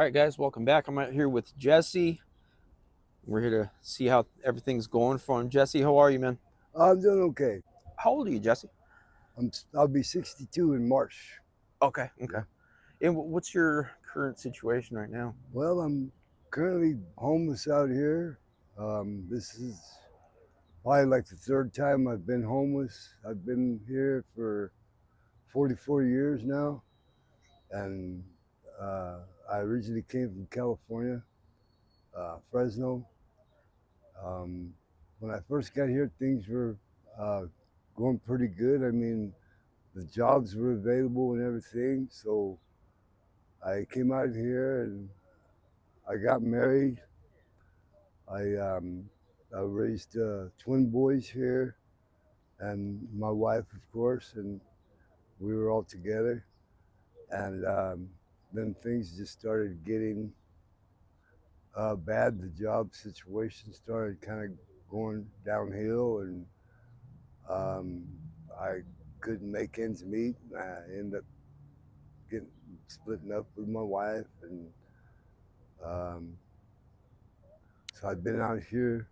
All right, guys, welcome back. I'm out here with Jesse. We're here to see how everything's going for him. Jesse, how are you, man? I'm doing okay. How old are you, Jesse? I'll be 62 in March. Okay. And what's your current situation right now? Well, I'm currently homeless out here. This is probably like the third time I've been homeless. I've been here for 44 years now, and uh, I originally came from California, Fresno. Um, when I first got here, things were uh, going pretty good. I mean, the jobs were available and everything, so I came out here and I got married. I um, I raised twin boys here, and my wife, of course, and we were all together. And then things just started getting bad. The job situation started kind of going downhill, and um, I couldn't make ends meet. I ended up getting splitting up with my wife, and um, so I've been out here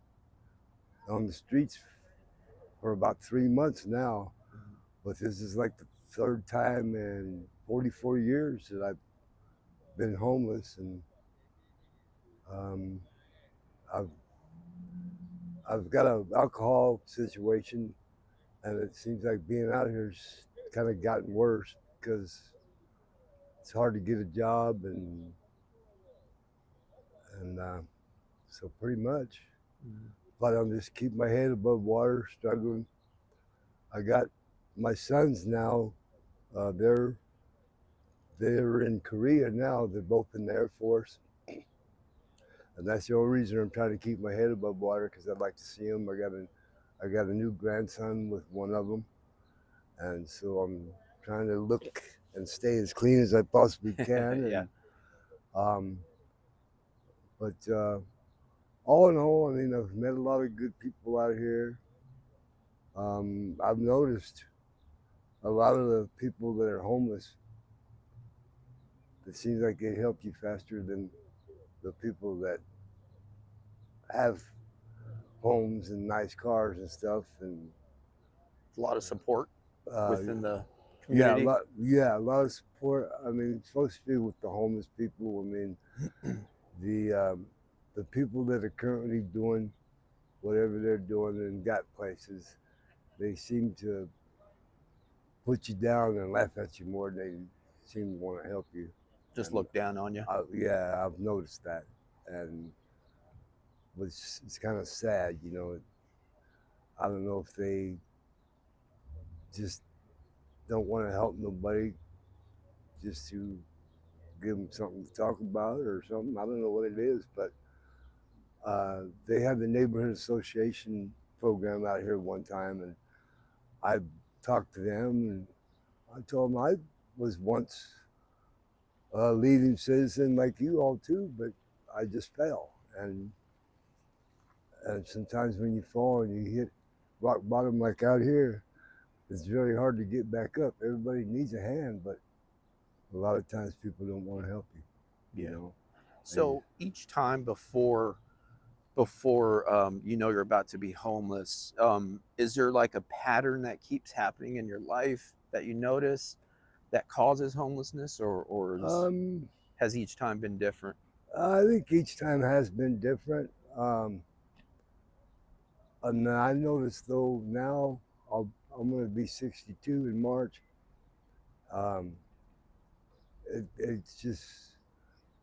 on the streets for about 3 months now. But this is like the third time in 44 years that I've been homeless, and um, I've I've got an alcohol situation, and it seems like being out here's kind of gotten worse because it's hard to get a job, and so pretty much, but I'm just keep my head above water, struggling. I got my sons now; uh, they're they're in Korea now. They're both in the Air Force. And that's the only reason I'm trying to keep my head above water because I'd like to see them. I got a new grandson with one of them, and so I'm trying to look and stay as clean as I possibly can. Yeah. Um, but all in all, I mean, I've met a lot of good people out here. I've noticed a lot of the people that are homeless. It seems like they help you faster than the people that have homes and nice cars and stuff. And A lot of support uh, within the Yeah, community. a lot of support. I mean, it's supposed to be with the homeless people. I mean, the um, the people that are currently doing whatever they're doing and got places, they seem to put you down and laugh at you more than they seem to want to help you. Just And look down on you. yeah, I've noticed that, and it's kind of sad. I don't know if they just don't want to help nobody just to give them something to talk about or something. I don't know what it is, but they had the neighborhood association program out here one time, and I talked to them, and I told them I was once a leading citizen like you all too, but I just fell, and sometimes when you fall and you hit rock bottom like out here, it's very hard to get back up. Everybody needs a hand, but a lot of times people don't want to help you. You Yeah. know, they, So each time you know you're about to be homeless, is there like a pattern that keeps happening in your life that you notice that causes homelessness, um, has each time been different? I think each time has been different. And I noticed though now I'm going to be 62 in March. Um, it's just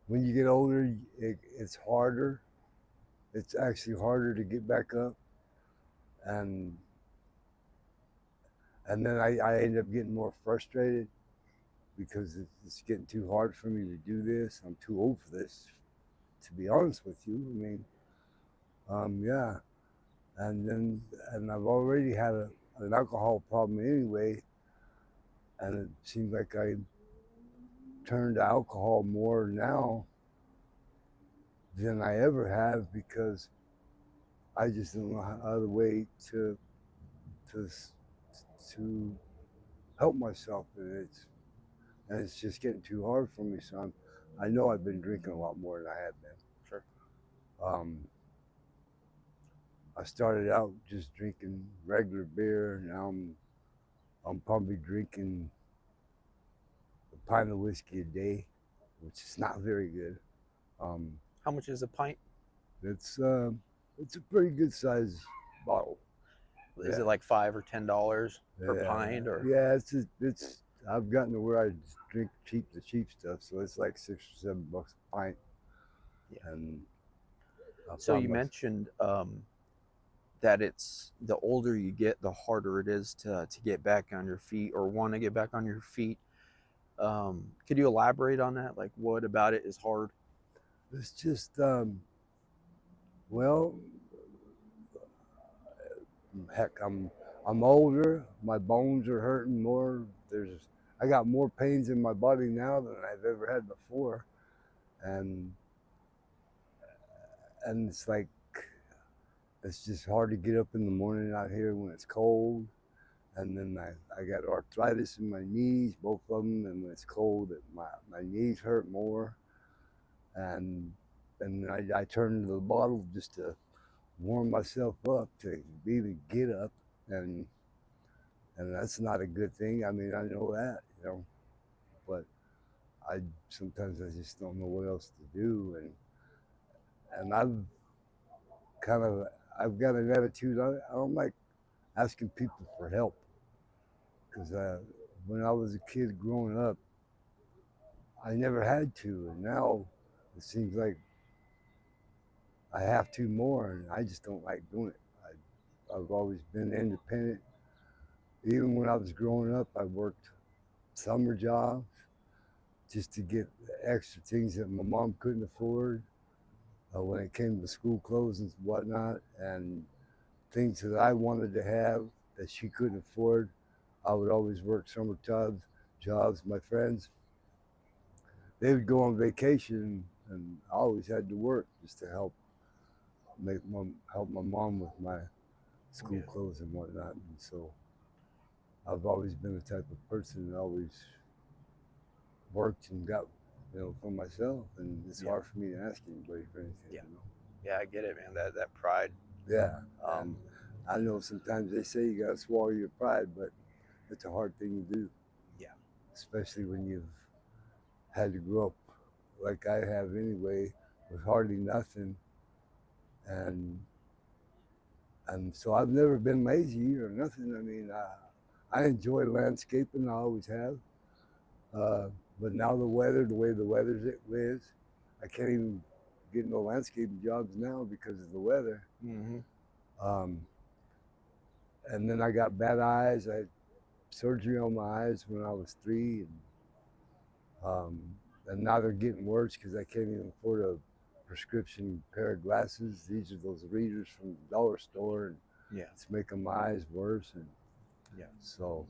when you get older, it's harder. It's actually harder to get back up, and then I end up getting more frustrated because it's getting too hard for me to do this. I'm too old for this, to be honest with you. I mean, yeah, and I've already had an alcohol problem anyway, and it seems like I turn to alcohol more now than I ever have because I just don't know how other way to to help myself, and it's just getting too hard for me. So I know I've been drinking a lot more than I have been. Sure. Um, I started out just drinking regular beer. Now I'm probably drinking a pint of whiskey a day, which is not very good. Um, How much is a pint? it's uh, it's a pretty good size bottle. Is Yeah, it like $5 or $10 per yeah, pint or? yeah. It's I've gotten to where I just drink the cheap stuff, so it's like $6 or $7 a pint, Yeah. and I So found you my mentioned that it's the older you get, the harder it is to get back on your feet or want to get back on your feet. Could you elaborate on that? Like, what about it is hard? it's just well, heck, I'm older. My bones are hurting more. I got more pains in my body now than I've ever had before, and it's like it's just hard to get up in the morning out here when it's cold. And then I got arthritis in my knees, both of them, and when it's cold, my knees hurt more. And I turn to the bottle just to warm myself up to even get up, and that's not a good thing. I mean, I know that, but I sometimes I just don't know what else to do, and kind of I've got an attitude. I don't like asking people for help because when I was a kid growing up, I never had to, and now it seems like I have to more, and I just don't like doing it. I've always been independent. Even when I was growing up, I worked summer jobs just to get extra things that my mom couldn't afford when it came to school clothes and whatnot, and things that I wanted to have that she couldn't afford. I would always work summer jobs. My friends, they would go on vacation, and I always had to work just to help my mom with my school Yeah. clothes and whatnot. And so I've always been the type of person that always worked and got, for myself. And it's Yeah. hard for me to ask anybody for Yeah. anything. Yeah. I get it, man. That pride. Yeah. And Um, I know sometimes they say you got to swallow your pride, but it's a hard thing to do, yeah. especially when you've had to grow up like I have anyway, with hardly nothing. And so I've never been lazy or nothing. I mean, I enjoy landscaping. I always have. Uh, but now the way the weather is, I can't even get no landscaping jobs now because of the weather. Hmm. Um, and then I got bad eyes. I had surgery on my eyes when I was 3, um, and now they're getting worse because I can't even afford a prescription pair of glasses. These are those readers from the dollar store, and Yeah. it's making my eyes worse. And Yeah. so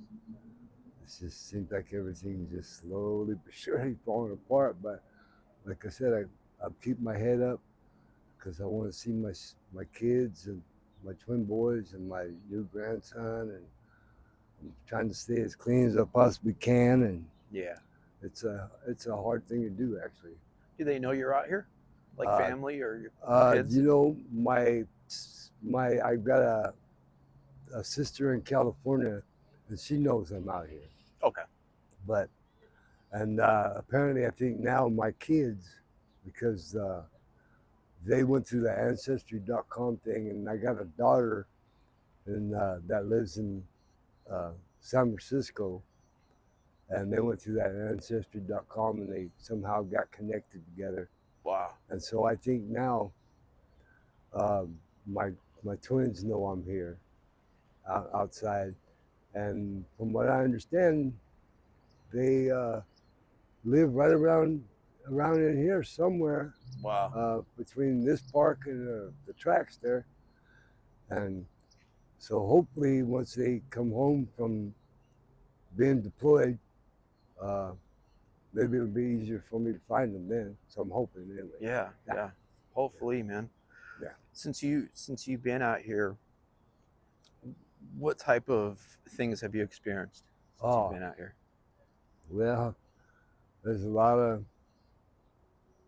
it just seems like everything's just slowly but surely falling apart. But like I said, I keep my head up because I want to see my kids and my twin boys and my new grandson, and I'm trying to stay as clean as I possibly can. And Yeah. it's a hard thing to do, actually. Do they know you're out here? Like Uh, family or your kids? my I've got a sister in California, and she knows I'm out here. Okay. But and apparently, I think now my kids, because they went through the Ancestry.com thing, and I got a daughter that lives in San Francisco, and they went through that Ancestry.com, and they somehow got connected together. Wow. And so I think now um, my my twins know I'm here outside, and from what I understand, they live right around in here somewhere Wow. between this park and the tracks there. And so hopefully, once they come home from being deployed, uh, maybe it'll be easier for me to find them then. So I'm hoping anyway. Yeah. Yeah, Yeah. Hopefully, man. yeah. Since you've been out here, what type of things have you experienced since you've Oh, been out here? well, there's a lot of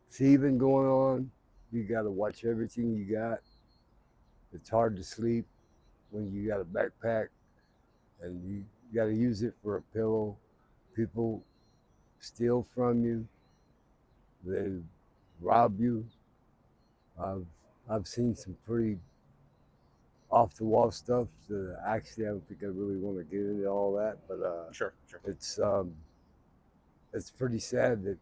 thieving going on. You got to watch everything you got. It's hard to sleep when you got a backpack and you got to use it for a pillow. People steal from you. They rob you. I've I've seen some pretty off the wall stuff. Actually, I don't think I really want to get into all that, but Sure, sure. it's um, it's pretty sad that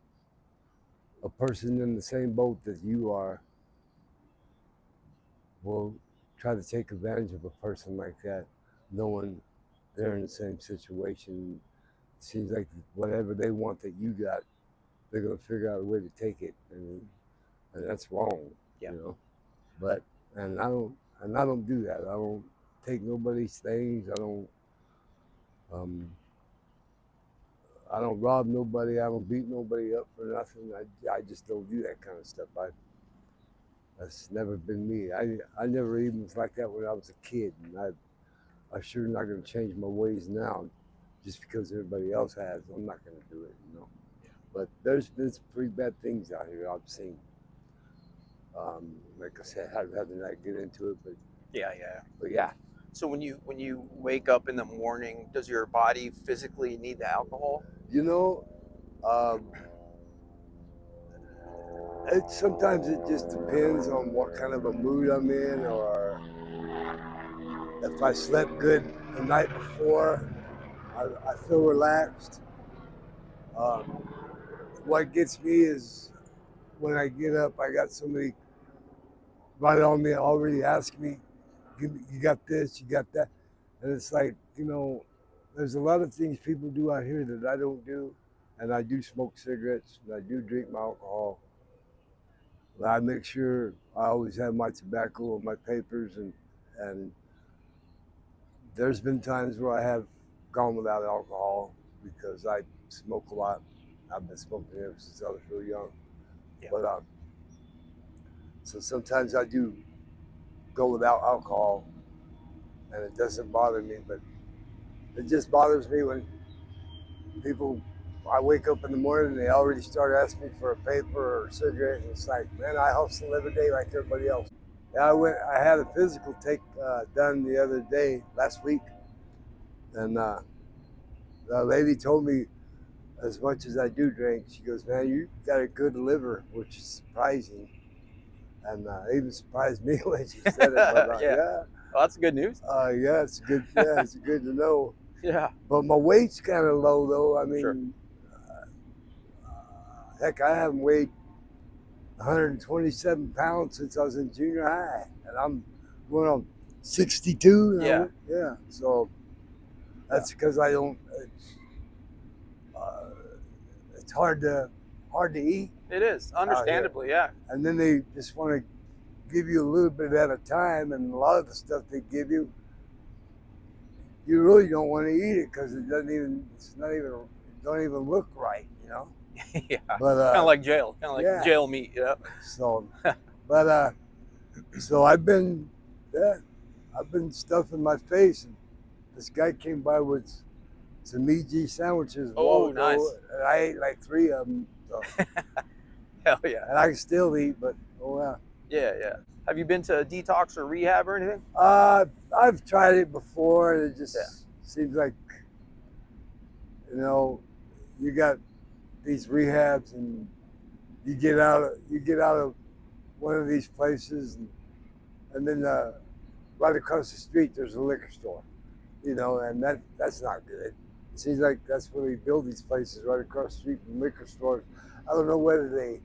a person in the same boat that you are will try to take advantage of a person like that, knowing they're in the same situation. It seems like whatever they want that you got, they're gonna figure out a way to take it, and that's wrong, Yeah. you know. But and I don't do that. I don't take nobody's things. Um, I don't rob nobody. I don't beat nobody up for nothing. I just don't do that kind of stuff. That's never been me. I never even was like that when I was a kid, and I sure not going to change my ways now, just because everybody else has. I'm not going to do it, you know. But there's been some pretty bad things out here I've seen. Like I said, I'd rather not get into it, Yeah, yeah. but yeah, So when you wake up in the morning, does your body physically need the alcohol? you know, um, sometimes it just depends on what kind of a mood I'm in, or if I slept good the night before. I feel relaxed. Um, what gets me is when I get up, I got somebody right on me already asking me, "You got this, you got that," and it's like, there's a lot of things people do out here that I don't do, and I do smoke cigarettes, and I do drink my alcohol. I make sure I always have my tobacco and my papers, and there's been times where I have gone without alcohol because I smoke a lot. I've been smoking ever since I was real young. Yeah. But so sometimes I do go without alcohol, and it doesn't bother me. But it just bothers me when people. I wake up in the morning and they already start asking me for a paper or a cigarette, and it's like, man, I hustle every day like everybody else. Yeah, I had a physical take done the other day, last week, and the lady told me, as much as I do drink, she goes, man, you got a good liver, which is surprising. And it even surprised me when she said it. But Yeah. yeah, Well, that's good news. yeah, it's good. Yeah, it's good to know. Yeah. But my weight's kind of low, though. I Sure. mean, heck, I haven't weighed 127 pounds since I was in junior high, and I'm going on 62 Yeah. now. Yeah, so that's because I don't. Uh, it's hard to eat. It is, Out here. understandably, yeah. And then they just want to give you a little bit at a time, and a lot of the stuff they give you, you really don't want to eat it because it don't even look right, you know. Yeah. But Kind of like jail, kind of like yeah. jail meat, yeah. So, but so yeah, I've been stuffing my face. And this guy came by with some EG sandwiches a while Oh, ago, nice. and I ate like 3 of them. So, Hell yeah. and I can still eat, but oh yeah. Yeah, yeah. Have you been to detox or rehab or anything? I've tried it before, and it just seems like, you got these rehabs, and you get out of one of these places, and then right across the street there's a liquor store, and that's not good. It seems like that's where they build these places, right across the street from liquor stores. I don't know whether they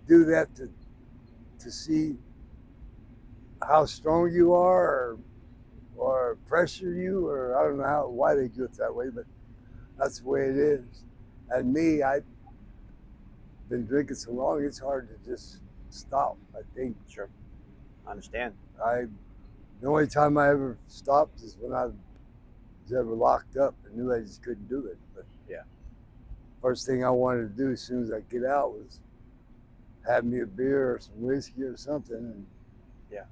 do that to see how strong you are, or pressure you, or I don't know why they do it that way, but that's the way it is. And me, I've been drinking so long, it's hard to just stop. I think Sure. I understand. the only time I ever stopped is when I was ever locked up and knew I just couldn't do it. But Yeah. first thing I wanted to do as soon as I get out was have me a beer or some whiskey or something,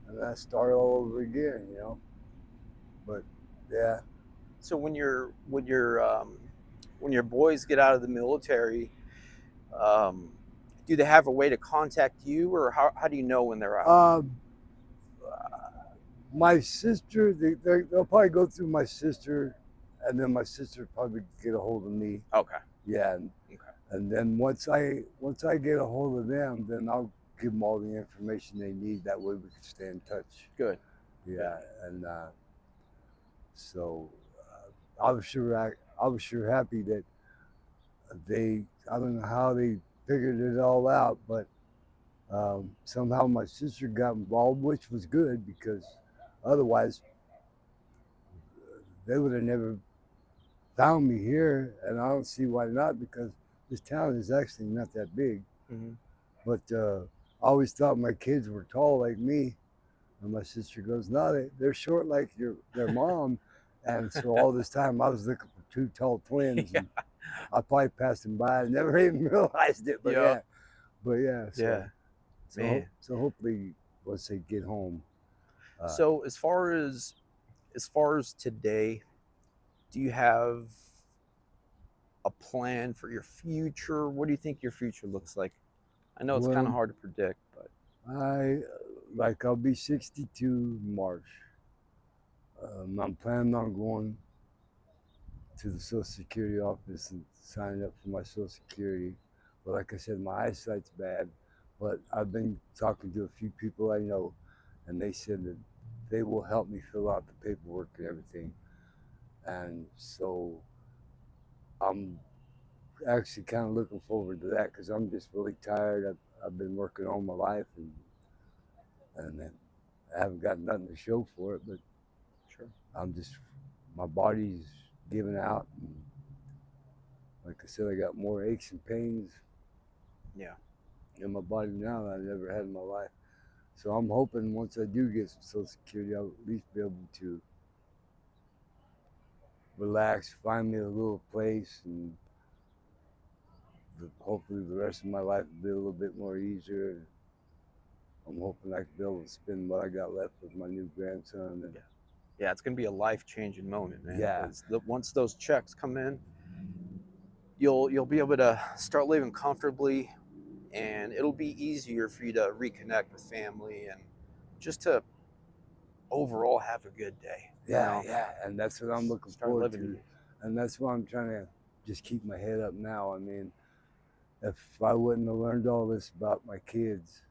and I start all over again, But yeah. So when your boys get out of the military, um, Do they have a way to contact you, or how do you know when they're out? Um, my sister, they'll probably go through my sister, and then my sister probably get a hold of me. Okay. Yeah, Okay. and then once I get a hold of them, then I'll give them all the information they need. That way we can stay in touch. Good. Good. Yeah, and so I was sure happy that I don't know how they figured it all out, but somehow my sister got involved, which was good because otherwise they would have never found me here, and I don't see why not because this town is actually not that big. Hmm. But I always thought my kids were tall like me, and my sister goes, "No, they're short like their mom." And so all this time I was looking for two tall twins, Yeah. and I probably passed them by and never even realized it. But Yep. yeah, but yeah, Yeah. Man. so hopefully once they get home, uh, So as far as today, do you have a plan for your future? What do you think your future looks like? I know it's kind of well, hard to predict, but I'll be 62 in March. I'm planning on going to the Social Security office and signing up for my Social Security. But like I said, my eyesight's bad. But I've been talking to a few people I know, and they said that they will help me fill out the paperwork and everything. And so I'm actually kind of looking forward to that because I'm just really tired. I've been working all my life, and then I haven't got nothing to show for it. But sure. I'm just my body's giving out. And like I said, I got more aches and pains Yeah. in my body now than I never had in my life. So I'm hoping once I do get some Social Security, I'll at least be able to relax, find me a little place, and hopefully the rest of my life will be a little bit more easier. I'm hoping I can be able to spend what I got left with my new grandson. And Yeah. Yeah, it's gonna be a life-changing moment, man. yeah, Because once those checks come in, you'll be able to start living comfortably, and it'll be easier for you to reconnect with family and just to overall have a good day. You yeah, know, yeah, and that's what I'm looking start forward living to, again. and that's why I'm trying to just keep my head up now. I mean, if I wouldn't have learned all this about my kids,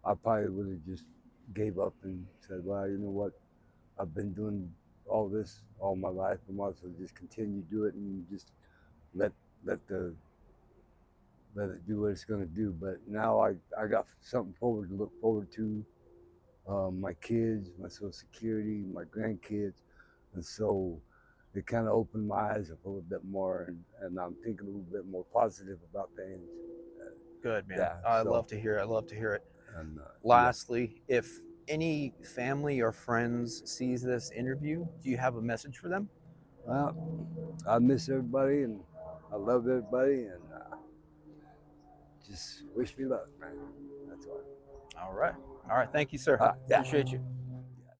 I probably would have just gave up and said, "Well, you know what? I've been doing all this all my life. I might as well just continue to do it and just let let the let it do what it's going to do." But now I got something forward to look forward to. My kids, my Social Security, my grandkids, and so it kind of opened my eyes up a little bit more, and I'm thinking a little bit more positive about things. Uh, Good, man. yeah. I So love to hear it. I love to hear it. and yeah. Lastly, if any family or friends sees this interview, do you have a message for them? Well, I miss everybody and I love everybody and just wish me luck, man. That's all. All right. All right. Thank you, sir. Yeah. Appreciate you.